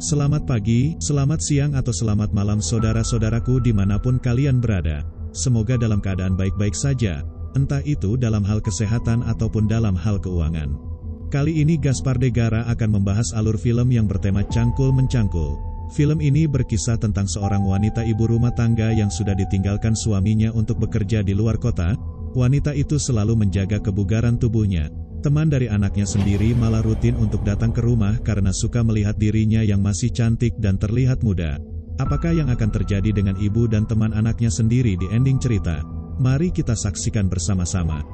Selamat pagi, selamat siang atau selamat malam saudara-saudaraku dimanapun kalian berada. Semoga dalam keadaan baik-baik saja, entah itu dalam hal kesehatan ataupun dalam hal keuangan. Kali ini Gaspar de Gara akan membahas alur film yang bertema cangkul-mencangkul. Film ini berkisah tentang seorang wanita ibu rumah tangga yang sudah ditinggalkan suaminya untuk bekerja di luar kota. Wanita itu selalu menjaga kebugaran tubuhnya. Teman dari anaknya sendiri malah rutin untuk datang ke rumah karena suka melihat dirinya yang masih cantik dan terlihat muda. Apakah yang akan terjadi dengan ibu dan teman anaknya sendiri di ending cerita? Mari kita saksikan bersama-sama.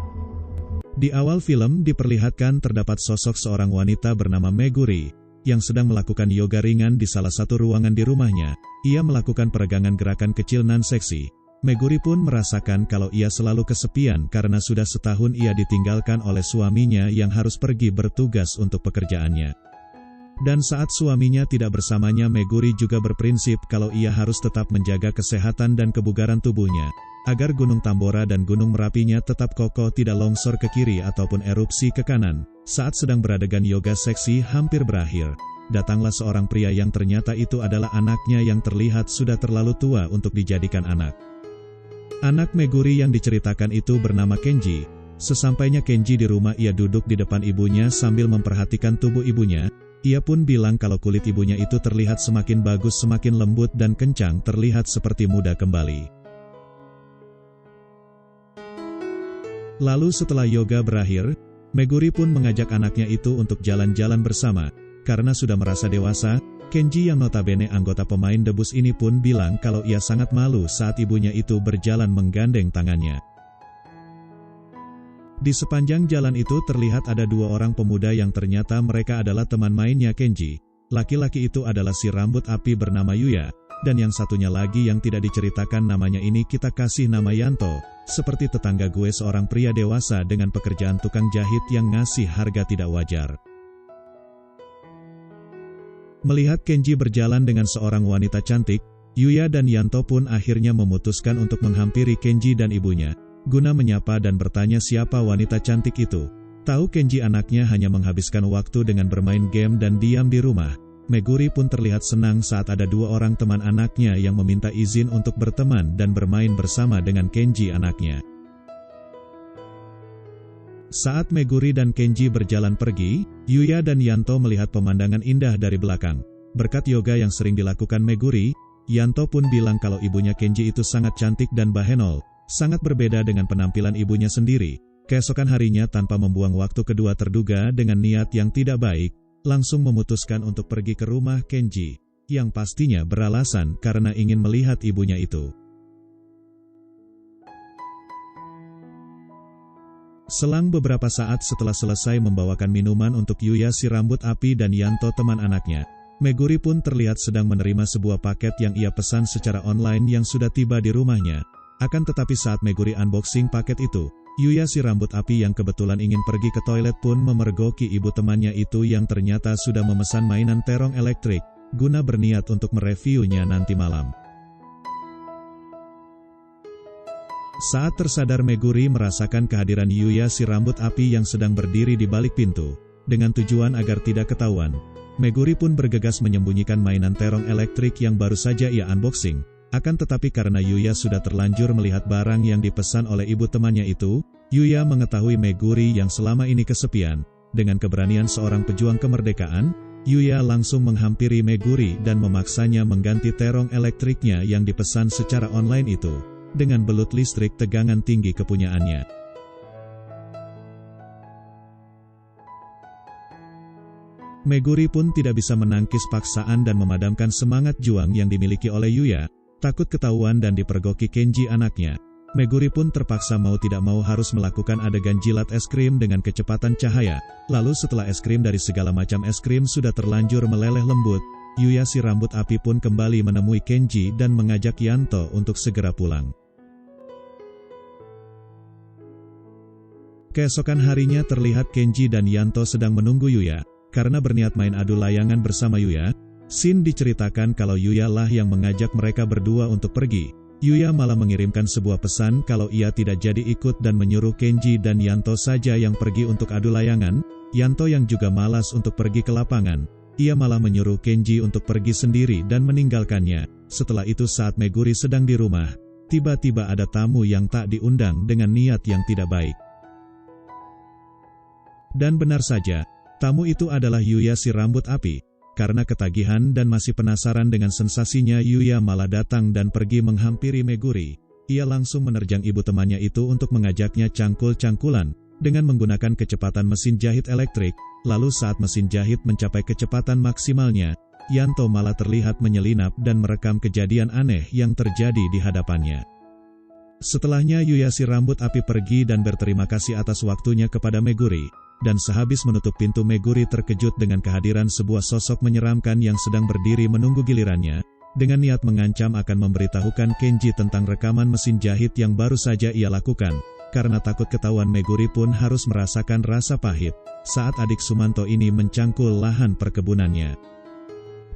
Di awal film diperlihatkan terdapat sosok seorang wanita bernama Meguri, yang sedang melakukan yoga ringan di salah satu ruangan di rumahnya. Ia melakukan peregangan gerakan kecil non-seksi. Meguri pun merasakan kalau ia selalu kesepian karena sudah setahun ia ditinggalkan oleh suaminya yang harus pergi bertugas untuk pekerjaannya. Dan saat suaminya tidak bersamanya, Meguri juga berprinsip kalau ia harus tetap menjaga kesehatan dan kebugaran tubuhnya, agar Gunung Tambora dan Gunung Merapinya tetap kokoh tidak longsor ke kiri ataupun erupsi ke kanan. Saat sedang beradegan yoga seksi hampir berakhir, datanglah seorang pria yang ternyata itu adalah anaknya yang terlihat sudah terlalu tua untuk dijadikan anak. Anak Meguri yang diceritakan itu bernama Kenji. Sesampainya Kenji di rumah, ia duduk di depan ibunya sambil memperhatikan tubuh ibunya. Ia pun bilang kalau kulit ibunya itu terlihat semakin bagus, semakin lembut dan kencang, terlihat seperti muda kembali. Lalu setelah yoga berakhir, Meguri pun mengajak anaknya itu untuk jalan-jalan bersama. Karena sudah merasa dewasa, Kenji yang notabene anggota pemain debus ini pun bilang kalau ia sangat malu saat ibunya itu berjalan menggandeng tangannya. Di sepanjang jalan itu terlihat ada dua orang pemuda yang ternyata mereka adalah teman mainnya Kenji. Laki-laki itu adalah si rambut api bernama Yuya, dan yang satunya lagi yang tidak diceritakan namanya ini kita kasih nama Yanto. Seperti tetangga gue, seorang pria dewasa dengan pekerjaan tukang jahit yang ngasih harga tidak wajar. Melihat Kenji berjalan dengan seorang wanita cantik, Yuya dan Yanto pun akhirnya memutuskan untuk menghampiri Kenji dan ibunya, guna menyapa dan bertanya siapa wanita cantik itu. Tahu Kenji anaknya hanya menghabiskan waktu dengan bermain game dan diam di rumah, Meguri pun terlihat senang saat ada dua orang teman anaknya yang meminta izin untuk berteman dan bermain bersama dengan Kenji anaknya. Saat Meguri dan Kenji berjalan pergi, Yuya dan Yanto melihat pemandangan indah dari belakang. Berkat yoga yang sering dilakukan Meguri, Yanto pun bilang kalau ibunya Kenji itu sangat cantik dan bahenol, sangat berbeda dengan penampilan ibunya sendiri. Keesokan harinya tanpa membuang waktu, kedua terduga dengan niat yang tidak baik, langsung memutuskan untuk pergi ke rumah Kenji, yang pastinya beralasan karena ingin melihat ibunya itu. Selang beberapa saat setelah selesai membawakan minuman untuk Yuya si rambut api dan Yanto teman anaknya, Meguri pun terlihat sedang menerima sebuah paket yang ia pesan secara online yang sudah tiba di rumahnya. Akan tetapi saat Meguri unboxing paket itu, Yuya si rambut api yang kebetulan ingin pergi ke toilet pun memergoki ibu temannya itu yang ternyata sudah memesan mainan terong elektrik, guna berniat untuk mereviewnya nanti malam. Saat tersadar, Meguri merasakan kehadiran Yuya si rambut api yang sedang berdiri di balik pintu. Dengan tujuan agar tidak ketahuan, Meguri pun bergegas menyembunyikan mainan terong elektrik yang baru saja ia unboxing. Akan tetapi karena Yuya sudah terlanjur melihat barang yang dipesan oleh ibu temannya itu, Yuya mengetahui Meguri yang selama ini kesepian. Dengan keberanian seorang pejuang kemerdekaan, Yuya langsung menghampiri Meguri dan memaksanya mengganti terong elektriknya yang dipesan secara online itu dengan belut listrik tegangan tinggi kepunyaannya. Meguri pun tidak bisa menangkis paksaan dan memadamkan semangat juang yang dimiliki oleh Yuya. Takut ketahuan dan dipergoki Kenji anaknya, Meguri pun terpaksa mau tidak mau harus melakukan adegan jilat es krim dengan kecepatan cahaya. Lalu setelah es krim dari segala macam es krim sudah terlanjur meleleh lembut, Yuya si rambut api pun kembali menemui Kenji dan mengajak Yanto untuk segera pulang. Keesokan harinya terlihat Kenji dan Yanto sedang menunggu Yuya, karena berniat main adu layangan bersama Yuya. Scene diceritakan kalau Yuya lah yang mengajak mereka berdua untuk pergi. Yuya malah mengirimkan sebuah pesan kalau ia tidak jadi ikut dan menyuruh Kenji dan Yanto saja yang pergi untuk adu layangan. Yanto yang juga malas untuk pergi ke lapangan, ia malah menyuruh Kenji untuk pergi sendiri dan meninggalkannya. Setelah itu saat Meguri sedang di rumah, tiba-tiba ada tamu yang tak diundang dengan niat yang tidak baik. Dan benar saja, tamu itu adalah Yuya si rambut api. Karena ketagihan dan masih penasaran dengan sensasinya, Yuya malah datang dan pergi menghampiri Meguri. Ia langsung menerjang ibu temannya itu untuk mengajaknya cangkul-cangkulan dengan menggunakan kecepatan mesin jahit elektrik. Lalu saat mesin jahit mencapai kecepatan maksimalnya, Yanto malah terlihat menyelinap dan merekam kejadian aneh yang terjadi di hadapannya. Setelahnya Yuya si rambut api pergi dan berterima kasih atas waktunya kepada Meguri. Dan sehabis menutup pintu, Meguri terkejut dengan kehadiran sebuah sosok menyeramkan yang sedang berdiri menunggu gilirannya, dengan niat mengancam akan memberitahukan Kenji tentang rekaman mesin jahit yang baru saja ia lakukan. Karena takut ketahuan, Meguri pun harus merasakan rasa pahit saat adik Sumanto ini mencangkul lahan perkebunannya.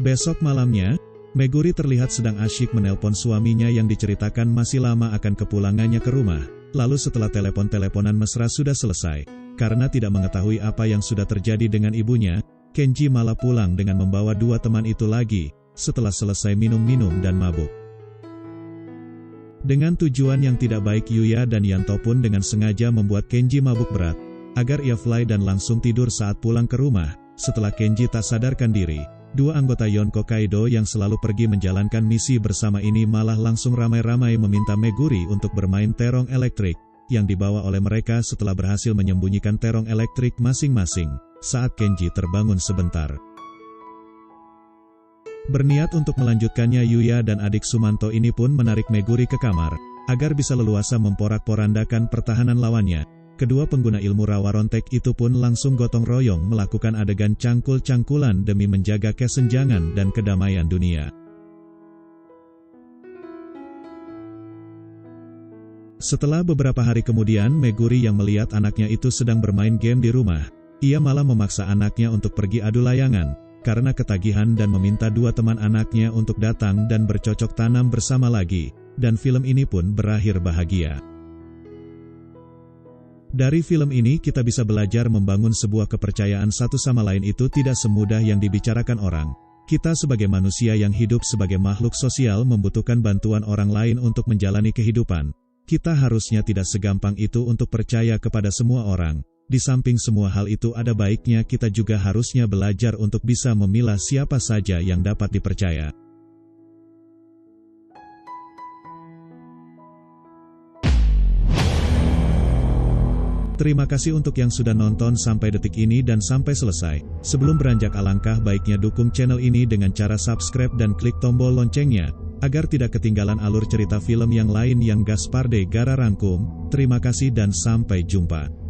Besok malamnya, Meguri terlihat sedang asyik menelpon suaminya yang diceritakan masih lama akan kepulangannya ke rumah. Lalu setelah telepon-teleponan mesra sudah selesai, karena tidak mengetahui apa yang sudah terjadi dengan ibunya, Kenji malah pulang dengan membawa dua teman itu lagi, setelah selesai minum-minum dan mabuk. Dengan tujuan yang tidak baik, Yuya dan Yanto pun dengan sengaja membuat Kenji mabuk berat, agar ia fly dan langsung tidur saat pulang ke rumah. Setelah Kenji tak sadarkan diri, dua anggota Yonko Kaido yang selalu pergi menjalankan misi bersama ini malah langsung ramai-ramai meminta Meguri untuk bermain terong elektrik, yang dibawa oleh mereka setelah berhasil menyembunyikan terong elektrik masing-masing, saat Kenji terbangun sebentar. Berniat untuk melanjutkannya, Yuya dan adik Sumanto ini pun menarik Meguri ke kamar, agar bisa leluasa memporak-porandakan pertahanan lawannya. Kedua pengguna ilmu rawa rontek itu pun langsung gotong royong melakukan adegan cangkul-cangkulan demi menjaga kesenjangan dan kedamaian dunia. Setelah beberapa hari kemudian, Meguri yang melihat anaknya itu sedang bermain game di rumah, ia malah memaksa anaknya untuk pergi adu layangan. Karena ketagihan dan meminta dua teman anaknya untuk datang dan bercocok tanam bersama lagi, dan film ini pun berakhir bahagia. Dari film ini kita bisa belajar membangun sebuah kepercayaan satu sama lain itu tidak semudah yang dibicarakan orang. Kita sebagai manusia yang hidup sebagai makhluk sosial membutuhkan bantuan orang lain untuk menjalani kehidupan. Kita harusnya tidak segampang itu untuk percaya kepada semua orang. Di samping semua hal itu, ada baiknya kita juga harusnya belajar untuk bisa memilah siapa saja yang dapat dipercaya. Terima kasih untuk yang sudah nonton sampai detik ini dan sampai selesai. Sebelum beranjak alangkah baiknya dukung channel ini dengan cara subscribe dan klik tombol loncengnya, agar tidak ketinggalan alur cerita film yang lain yang Gasparde Gara rangkum. Terima kasih dan sampai jumpa.